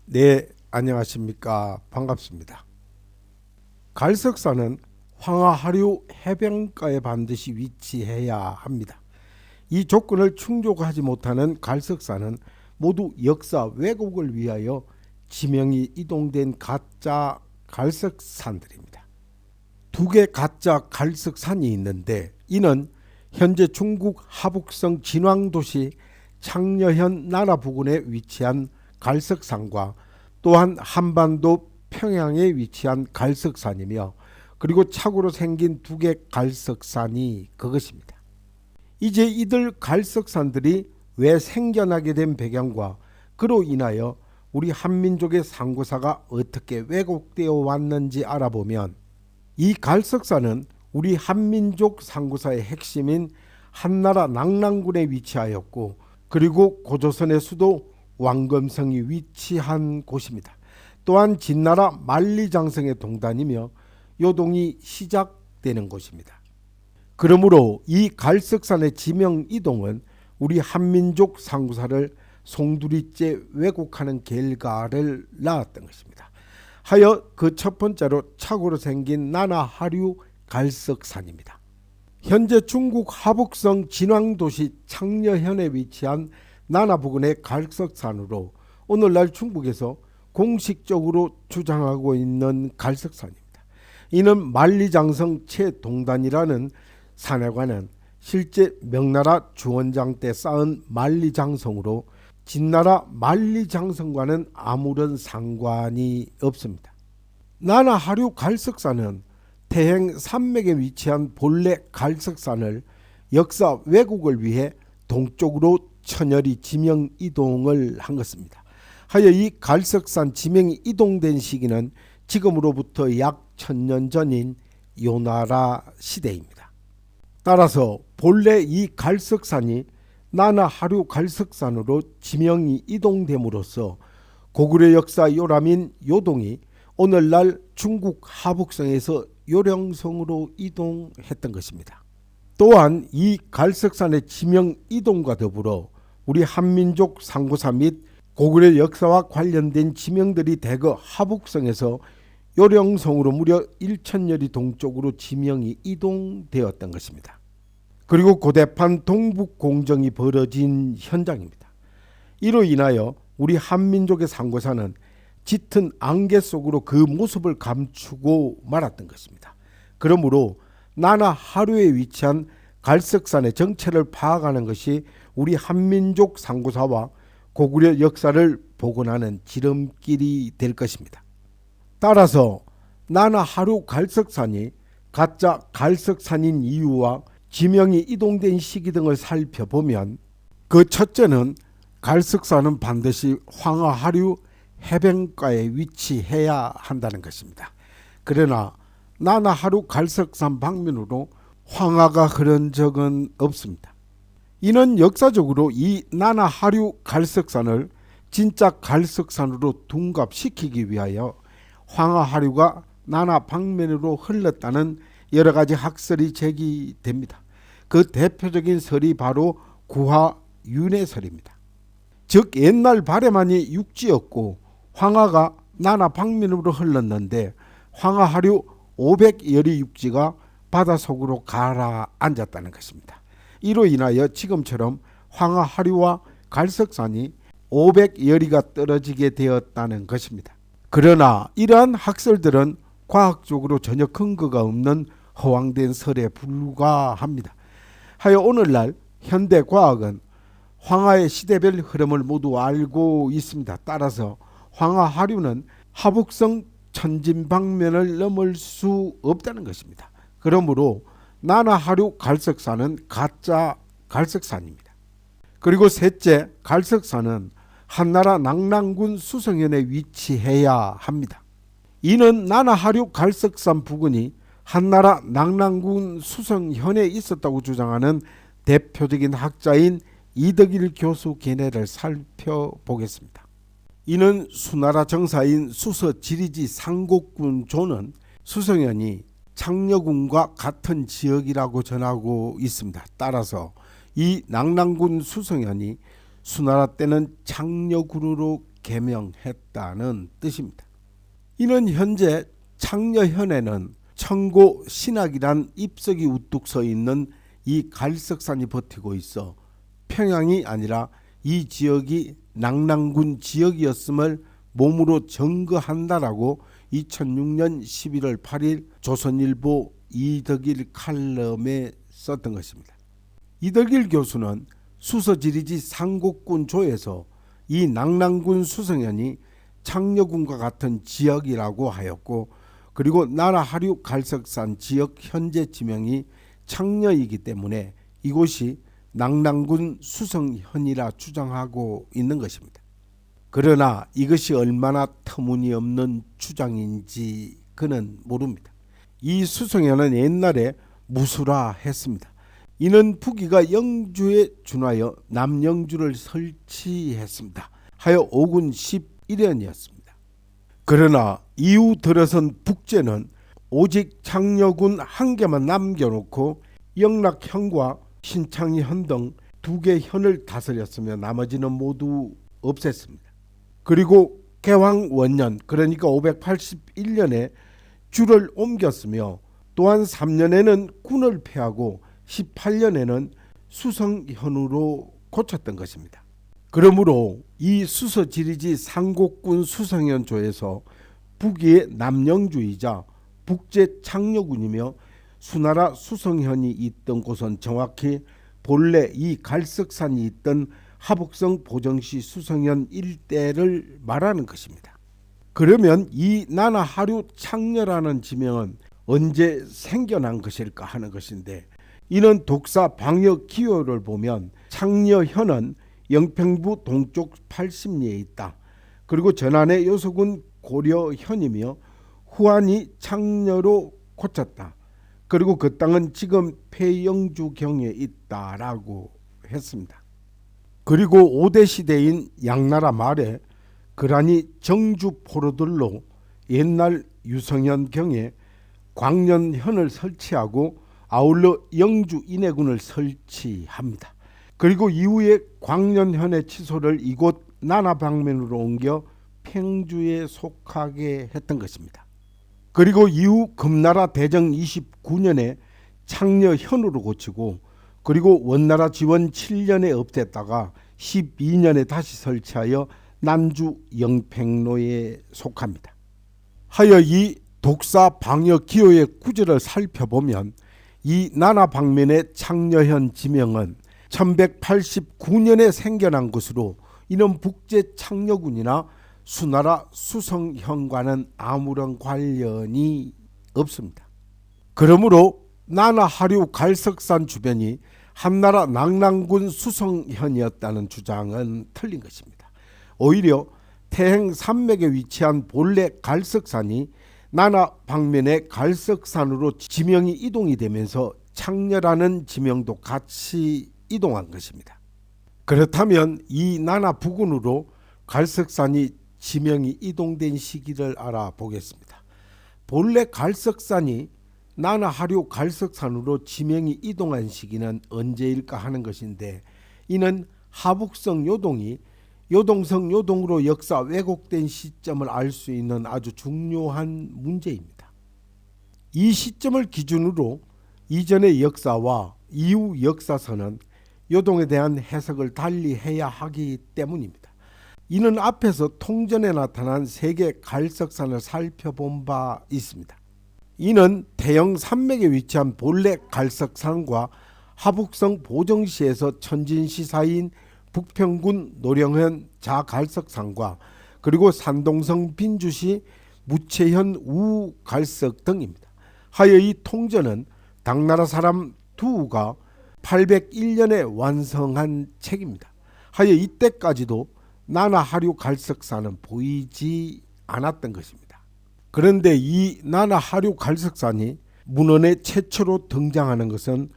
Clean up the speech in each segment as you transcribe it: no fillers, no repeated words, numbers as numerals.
네, 안녕하십니까. 반갑습니다. 갈석산은 황하하류 해변가에 반드시 위치해야 합니다. 이 조건을 충족하지 못하는 갈석산은 모두 역사 왜곡을 위하여 지명이 이동된 가짜 갈석산들입니다. 두 개 가짜 갈석산이 있는데 이는 현재 중국 하북성 진왕도시 창녀현 나라 부근에 위치한 갈석산과 또한 한반도 평양에 위치한 갈석산이며 그리고 착으로 생긴 두 개 갈석산이 그것입니다. 이제 이들 갈석산들이 왜 생겨나게 된 배경과 그로 인하여 우리 한민족의 상고사가 어떻게 왜곡되어 왔는지 알아보면 이 갈석산은 우리 한민족 상고사의 핵심인 한나라 낙랑군에 위치하였고 그리고 고조선의 수도 왕검성이 위치한 곳입니다. 또한 진나라 만리장성의 동단이며 요동이 시작되는 곳입니다. 그러므로 이 갈석산의 지명 이동은 우리 한민족 상고사를 송두리째 왜곡하는 결과를 낳았던 것입니다. 하여 그 첫 번째로 착오로 생긴 나나하류 갈석산입니다. 현재 중국 하북성 진왕도시 창녀현에 위치한 나나 부근의 갈석산으로 오늘날 중국에서 공식적으로 주장하고 있는 갈석산입니다. 이는 만리장성 최동단이라는 산해관은 실제 명나라 주원장 때 쌓은 만리장성으로 진나라 만리장성과는 아무런 상관이 없습니다. 나나하류 갈석산은 태행 산맥에 위치한 본래 갈석산을 역사 왜곡을 위해 동쪽으로 천열이 지명 이동을 한 것입니다. 하여 이 갈석산 지명이 이동된 시기는 지금으로부터 약 1000년 전인 요나라 시대입니다. 따라서 본래 이 갈석산이 나나하류 갈석산으로 지명이 이동됨으로써 고구려 역사 요람인 요동이 오늘날 중국 하북성에서 요령성으로 이동했던 것입니다. 또한 이 갈석산의 지명 이동과 더불어 우리 한민족 상고사 및 고구려 역사와 관련된 지명들이 대거 하북성에서 요령성으로 무려 1000여리 동쪽으로 지명이 이동되었던 것입니다. 그리고 고대판 동북공정이 벌어진 현장입니다. 이로 인하여 우리 한민족의 상고사는 짙은 안개 속으로 그 모습을 감추고 말았던 것입니다. 그러므로 나나하류에 위치한 갈석산의 정체를 파악하는 것이 우리 한민족 상고사와 고구려 역사를 복원하는 지름길이 될 것입니다. 따라서 나나하류 갈석산이 가짜 갈석산인 이유와 지명이 이동된 시기 등을 살펴보면 그 첫째는 갈석산은 반드시 황하하류 해변가에 위치해야 한다는 것입니다. 그러나 나나하류 갈석산 방면으로 황하가 흐른 적은 없습니다. 이는 역사적으로 이 나나하류 갈석산을 진짜 갈석산으로 둔갑시키기 위하여 황하하류가 나나 방면으로 흘렀다는 여러 가지 학설이 제기됩니다. 그 대표적인 설이 바로 구하윤회설입니다. 즉 옛날 바래만이 육지였고 황하가 나나 방면으로 흘렀는데 황하하류 500여리 육지가 바닷속으로 가라앉았다는 것입니다. 이로 인하여 지금처럼 황하하류와 갈석산이 500여리가 떨어지게 되었다는 것입니다. 그러나 이러한 학설들은 과학적으로 전혀 근거가 없는 허황된 설에 불과합니다. 하여 오늘날 현대과학은 황하의 시대별 흐름을 모두 알고 있습니다. 따라서 황하하류는 하북성 천진방면을 넘을 수 없다는 것입니다. 그러므로 나나하류 갈석산은 가짜 갈석산입니다. 그리고 셋째, 갈석산은 한나라 낙랑군 수성현에 위치해야 합니다. 이는 나나하류 갈석산 부근이 한나라 낙랑군 수성현에 있었다고 주장하는 대표적인 학자인 이덕일 교수 견해를 살펴보겠습니다. 이는 수나라 정사인 수서지리지 상곡군 조는 수성현이 창녀군과 같은 지역이라고 전하고 있습니다. 따라서 이 낙랑군 수성현이 수나라 때는 창녀군으로 개명했다는 뜻입니다. 이는 현재 창녀현에는 청고 신학이란 입석이 우뚝 서 있는 이 갈석산이 버티고 있어 평양이 아니라 이 지역이 낙랑군 지역이었음을 몸으로 증거한다라고 2006년 11월 8일 조선일보 이덕일 칼럼에 썼던 것입니다. 이덕일 교수는 수서지리지 상곡군 조에서 이 낙랑군 수성현이 창녀군과 같은 지역이라고 하였고, 그리고 나라 하류 갈석산 지역 현재 지명이 창녀이기 때문에 이곳이 낙랑군 수성현이라 주장하고 있는 것입니다. 그러나 이것이 얼마나 터무니없는 주장인지 그는 모릅니다. 이 수성현은 옛날에 무수라 했습니다. 이는 북이가 영주에 준하여 남영주를 설치했습니다 하여 오군 11년이었습니다. 그러나 이후 들어선 북제는 오직 창녀군 한 개만 남겨놓고 영락현과 신창현 등 두 개 현을 다스렸으며 나머지는 모두 없앴습니다. 그리고 개왕 원년, 그러니까 581년에 주를 옮겼으며 또한 3년에는 군을 폐하고 18년에는 수성현으로 고쳤던 것입니다. 그러므로 이 수서지리지 상곡군 수성현조에서 북위의 남영주이자 북제 창녀군이며 수나라 수성현이 있던 곳은 정확히 본래 이 갈석산이 있던 하북성 보정시 수성현 일대를 말하는 것입니다. 그러면 이 나나하류 창녀라는 지명은 언제 생겨난 것일까 하는 것인데, 이는 독사 방역 기호를 보면 창녀현은 영평부 동쪽 80리에 있다. 그리고 전안의 요소군 고려현이며 후안이 창녀로 고쳤다. 그리고 그 땅은 지금 폐영주경에 있다라고 했습니다. 그리고 5대 시대인 양나라 말에 그란이 정주 포로들로 옛날 유성현경에 광년현을 설치하고 아울러 영주 인해군을 설치합니다. 그리고 이후에 광년현의 취소를 이곳 나나방면으로 옮겨 평주에 속하게 했던 것입니다. 그리고 이후 금나라 대정 29년에 창녀현으로 고치고, 그리고 원나라 지원 7년에 없앴다가 12년에 다시 설치하여 난주 영평로에 속합니다. 하여 이 독사 방역 기호의 구절을 살펴보면 이 나나방면의 창녀현 지명은 1189년에 생겨난 것으로 이는 북제 창녀군이나 수나라 수성현과는 아무런 관련이 없습니다. 그러므로 나나하류 갈석산 주변이 한나라 낙랑군 수성현이었다는 주장은 틀린 것입니다. 오히려 태행 산맥에 위치한 본래 갈석산이 나나 방면의 갈석산으로 지명이 이동이 되면서 창녀라는 지명도 같이 이동한 것입니다. 그렇다면 이 나나 부근으로 갈석산이 지명이 이동된 시기를 알아보겠습니다. 본래 갈석산이 나나하류 갈석산으로 지명이 이동한 시기는 언제일까 하는 것인데, 이는 하북성 요동이 요동성 요동으로 역사 왜곡된 시점을 알 수 있는 아주 중요한 문제입니다. 이 시점을 기준으로 이전의 역사와 이후 역사서는 요동에 대한 해석을 달리 해야 하기 때문입니다. 이는 앞에서 통전에 나타난 세계 갈석산을 살펴본 바 있습니다. 이는 대형 산맥에 위치한 본래 갈석산과 하북성 보정시에서 천진시 사이인 북평군 노령현 자갈석산과 그리고 산동성 빈주시 무채현 우갈석 등입니다. 하여 이 통전은 당나라 사람 두우가 801년에 완성한 책입니다. 하여 이때까지도 나나하류 갈석산은 보이지 않았던 것입니다. 그런데 이 나나하류 갈석산이 문헌에 최초로 등장하는 것은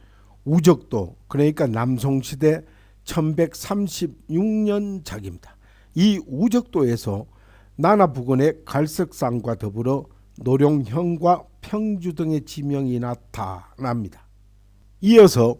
우적도, 그러니까 남송시대 1136년작입니다. 이 우적도에서 나나부근의 갈석산과 더불어 노룡현과 평주 등의 지명이 나타납니다. 이어서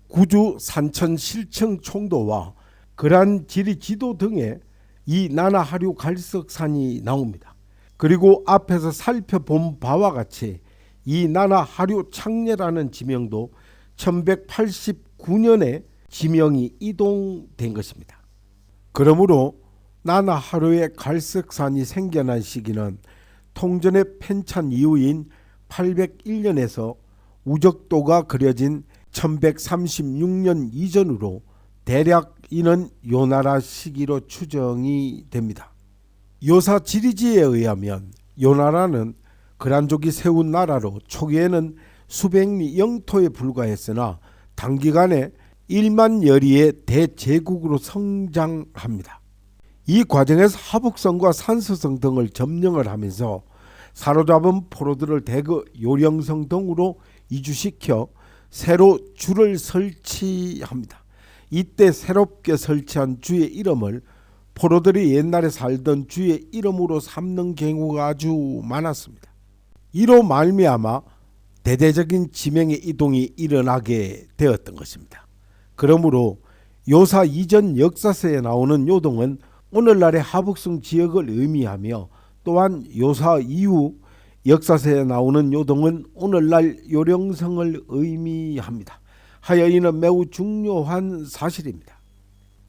구주 산천 실청 총도와 그러한 지리 지도 등에 이 나나하류 갈석산이 나옵니다. 그리고 앞에서 살펴본 바와 같이 이 나나하류 창례라는 지명도 1189년에 지명이 이동된 것입니다. 그러므로 나나하류의 갈석산이 생겨난 시기는 통전의 편찬 이후인 801년에서 우적도가 그려진 1136년 이전으로 대략 이는 요나라 시기로 추정이 됩니다. 요사 지리지에 의하면 요나라는 그란족이 세운 나라로 초기에는 수백리 영토에 불과했으나 단기간에 1만 여리의 대제국으로 성장합니다. 이 과정에서 하북성과 산서성 등을 점령을 하면서 사로잡은 포로들을 대거 요령성 등으로 이주시켜 새로 주를 설치합니다. 이때 새롭게 설치한 주의 이름을 포로들이 옛날에 살던 주의 이름으로 삼는 경우가 아주 많았습니다. 이로 말미암아 대대적인 지명의 이동이 일어나게 되었던 것입니다. 그러므로 요사 이전 역사서에 나오는 요동은 오늘날의 하북성 지역을 의미하며 또한 요사 이후 역사서에 나오는 요동은 오늘날 요령성을 의미합니다. 하여 이는 매우 중요한 사실입니다.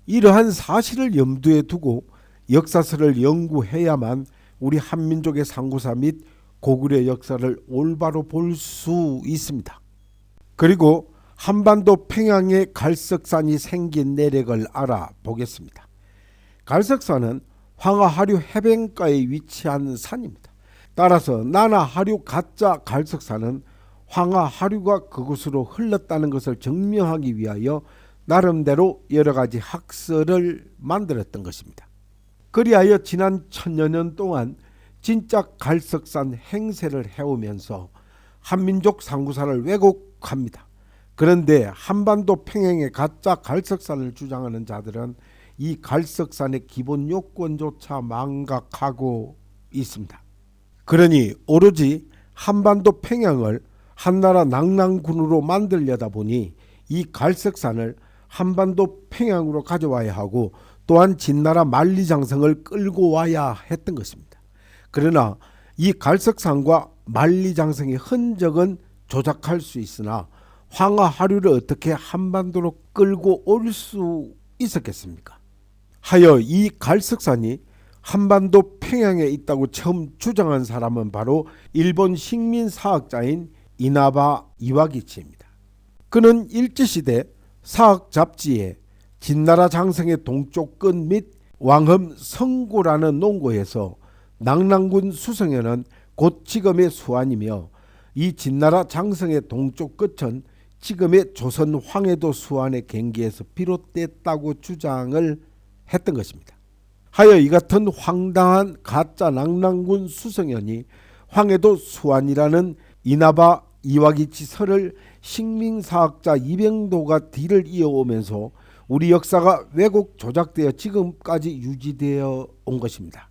이러한 사실을 염두에 두고 역사서를 연구해야만 우리 한민족의 상고사 및 고구려 역사를 올바로 볼 수 있습니다. 그리고 한반도 평양에 갈석산이 생긴 내력을 알아보겠습니다. 갈석산은 황하하류 해변가에 위치한 산입니다. 따라서 나나하류 가짜 갈석산은 황하하류가 그곳으로 흘렀다는 것을 증명하기 위하여 나름대로 여러 가지 학설을 만들었던 것입니다. 그리하여 지난 1000여 년 동안 진짜 갈석산 행세를 해오면서 한민족 상구사를 왜곡합니다. 그런데 한반도 평양의 가짜 갈석산을 주장하는 자들은 이 갈석산의 기본 요건조차 망각하고 있습니다. 그러니 오로지 한반도 평양을 한나라 낙랑군으로 만들려다 보니 이 갈석산을 한반도 평양으로 가져와야 하고 또한 진나라 만리장성을 끌고 와야 했던 것입니다. 그러나 이 갈석산과 만리장성의 흔적은 조작할 수 있으나 황하하류를 어떻게 한반도로 끌고 올 수 있었겠습니까? 하여 이 갈석산이 한반도 평양에 있다고 처음 주장한 사람은 바로 일본 식민사학자인 이나바 이와기치입니다. 그는 일제시대 사학 잡지에 진나라 장성의 동쪽 끝 및 왕흠 성고라는 농고에서 낙랑군 수성현은 곧 지금의 수안이며 이 진나라 장성의 동쪽 끝은 지금의 조선 황해도 수안의 경계에서 비롯됐다고 주장을 했던 것입니다. 하여 이 같은 황당한 가짜 낙랑군 수성현이 황해도 수안이라는 이나바 이와기치 설을 식민사학자 이병도가 뒤를 이어오면서 우리 역사가 왜곡 조작되어 지금까지 유지되어 온 것입니다.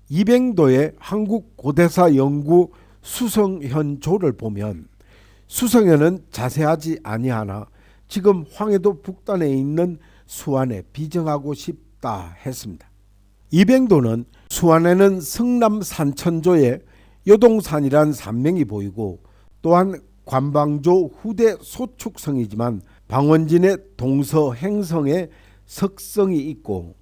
이병도의 한국 고대사 연구 수성현조를 보면 수성현은 자세하지 아니하나 지금 황해도 북단에 있는 수안에 비정하고 싶다 했습니다. 이병도는 수안에는 성남 산천조에 요동산이란 산명이 보이고 또한 관방조 후대 소축성이지만 방원진의 동서행성에 석성이 있고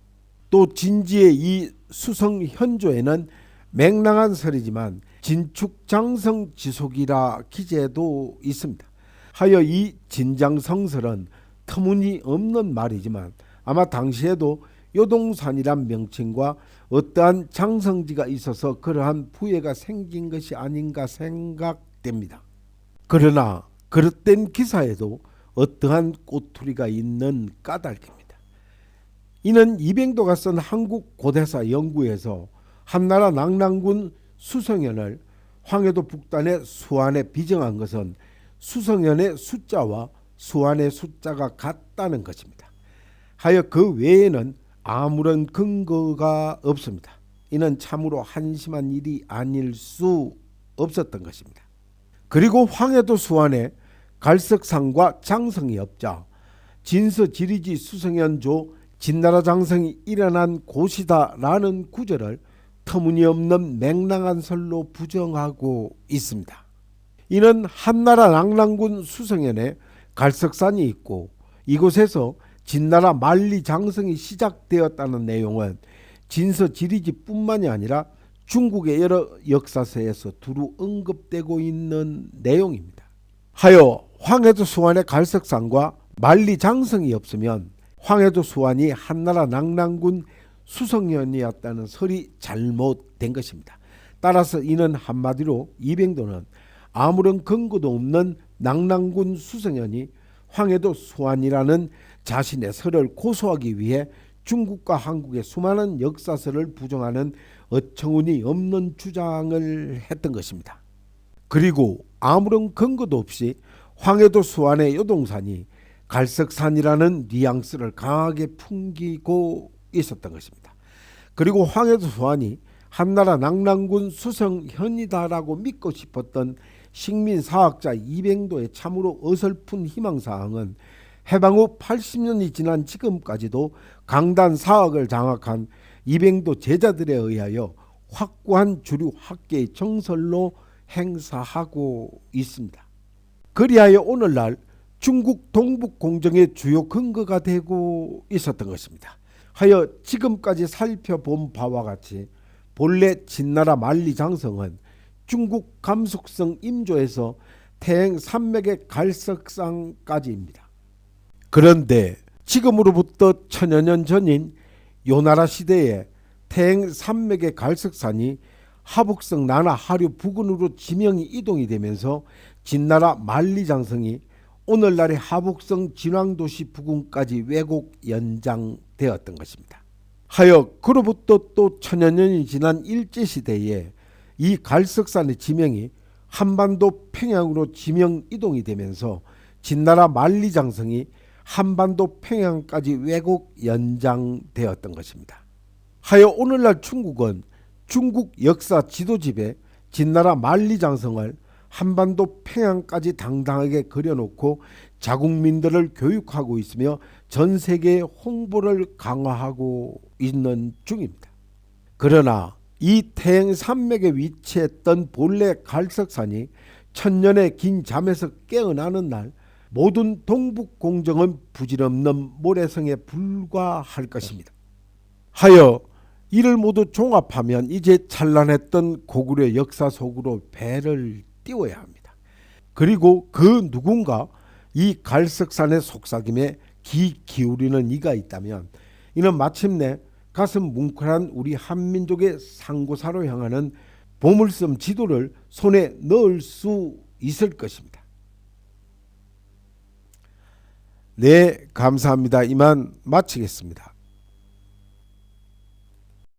또 진지의 이 수성현조에는 맹랑한 설이지만 진축장성 지속이라 기재도 있습니다. 하여 이 진장성설은 터무니없는 말이지만 아마 당시에도 요동산이란 명칭과 어떠한 장성지가 있어서 그러한 부해가 생긴 것이 아닌가 생각됩니다. 그러나 그릇된 기사에도 어떠한 꼬투리가 있는 까닭입니다. 이는 이병도가 쓴 한국 고대사 연구에서 한나라 낙랑군 수성현을 황해도 북단의 수안에 비정한 것은 수성현의 숫자와 수안의 숫자가 같다는 것입니다. 하여 그 외에는 아무런 근거가 없습니다. 이는 참으로 한심한 일이 아닐 수 없었던 것입니다. 그리고 황해도 수안에 갈석산과 장성이 없자 진서 지리지 수성현조 진나라 장성이 일어난 곳이다라는 구절을 터무니없는 맹랑한 설로 부정하고 있습니다. 이는 한나라 낙랑군 수성현에 갈석산이 있고 이곳에서 진나라 만리 장성이 시작되었다는 내용은 진서지리지뿐만이 아니라 중국의 여러 역사서에서 두루 언급되고 있는 내용입니다. 하여 황해도 수완의 갈석산과 만리 장성이 없으면 황해도 수완이 한나라 낙랑군 수성현이었다는 설이 잘못된 것입니다. 따라서 이는 한마디로 이병도는 아무런 근거도 없는 낙랑군 수성현이 황해도 수완이라는 자신의 설을 고소하기 위해 중국과 한국의 수많은 역사서를 부정하는 어처구니 없는 주장을 했던 것입니다. 그리고 아무런 근거도 없이 황해도 수완의 여동산이 갈석산이라는 뉘앙스를 강하게 풍기고 있었던 것입니다. 그리고 황해도 수완이 한나라 낙랑군 수성현이다라고 믿고 싶었던 식민사학자 이병도의 참으로 어설픈 희망사항은 해방 후 80년이 지난 지금까지도 강단 사학을 장악한 이병도 제자들에 의하여 확고한 주류 학계의 정설로 행사하고 있습니다. 그리하여 오늘날 중국 동북 공정의 주요 근거가 되고 있었던 것입니다. 하여 지금까지 살펴본 바와 같이 본래 진나라 만리 장성은 중국 감속성 임조에서 태행 산맥의 갈석산까지입니다. 그런데 지금으로부터 천여 년 전인 요나라 시대에 태행 산맥의 갈석산이 하북성 나나 하류 부근으로 지명이 이동이 되면서 진나라 만리 장성이 오늘날의 하북성 진왕도시 부근까지 왜곡 연장되었던 것입니다. 하여 그로부터 또 천여 년이 지난 일제시대에 이 갈석산의 지명이 한반도 평양으로 지명 이동이 되면서 진나라 만리 장성이 한반도 평양까지 왜곡 연장되었던 것입니다. 하여 오늘날 중국은 중국 역사 지도집에 진나라 만리 장성을 한반도 평양까지 당당하게 그려놓고 자국민들을 교육하고 있으며 전 세계에 홍보를 강화하고 있는 중입니다. 그러나 이 태행 산맥에 위치했던 본래 갈석산이 천년의 긴 잠에서 깨어나는 날 모든 동북 공정은 부질없는 모래성에 불과할 것입니다. 하여 이를 모두 종합하면 이제 찬란했던 고구려 역사 속으로 배를 띄워야 합니다. 그리고 그 누군가 이 갈석산의 속삭임에 귀 기울이는 이가 있다면 이는 마침내 가슴 뭉클한 우리 한민족의 상고사로 향하는 보물섬 지도를 손에 넣을 수 있을 것입니다. 네, 감사합니다. 이만 마치겠습니다.